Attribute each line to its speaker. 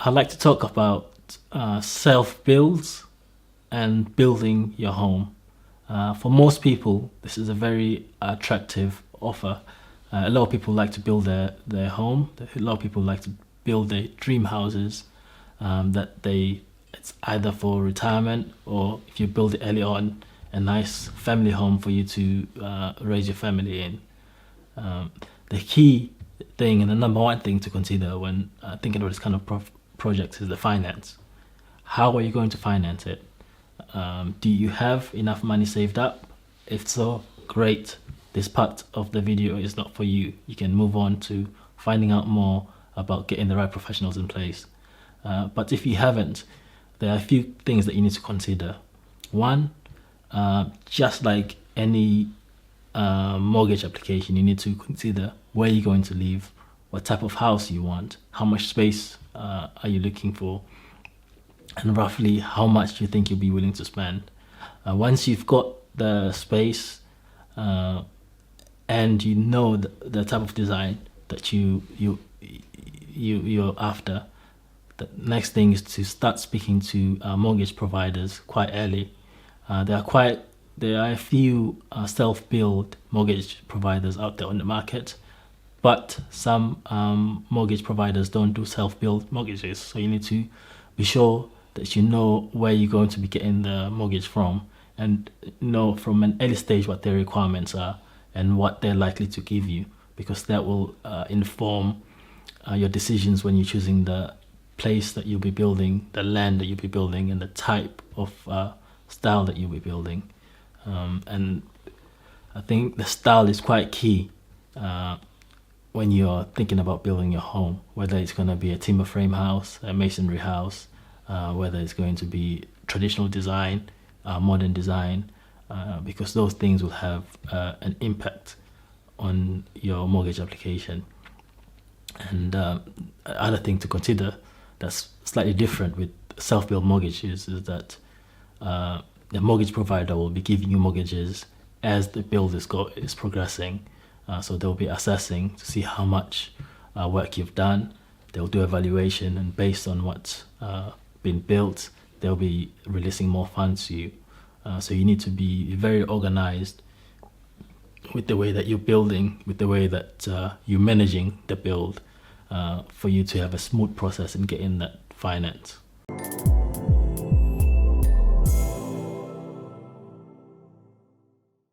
Speaker 1: I'd like to talk about self-builds and building your home. For most people, this is a very attractive offer. A lot of people like to build their home. A lot of people like to build their dream houses it's either for retirement, or if you build it early on, a nice family home for you to raise your family in. The key thing and the number one thing to consider when thinking about this kind of project is the finance. How are you going to finance it? Do you have enough money saved up? If so, great. This part of the video is not for you. You can move on to finding out more about getting the right professionals in place. But if you haven't, there are a few things that you need to consider. One, just like any mortgage application, you need to consider where you're going to live, what type of house you want, how much space are you looking for, and roughly how much you think you'll be willing to spend. Once you've got the space and you know the type of design that you're after, the next thing is to start speaking to mortgage providers quite early. There are a few self-build mortgage providers out there on the market, but some mortgage providers don't do self-build mortgages. So you need to be sure that you know where you're going to be getting the mortgage from, and know from an early stage what their requirements are and what they're likely to give you, because that will inform your decisions when you're choosing the place that you'll be building, the land that you'll be building, and the type of style that you'll be building. And I think the style is quite key when you're thinking about building your home, whether it's going to be a timber frame house, a masonry house, whether it's going to be traditional design, modern design, because those things will have an impact on your mortgage application. And other thing to consider that's slightly different with self-build mortgages is that the mortgage provider will be giving you mortgages as the build is progressing. So they'll be assessing to see how much work you've done. They'll do evaluation, and based on what's been built, they'll be releasing more funds to you. So you need to be very organized with the way that you're building, with the way that you're managing the build, for you to have a smooth process in getting that finance.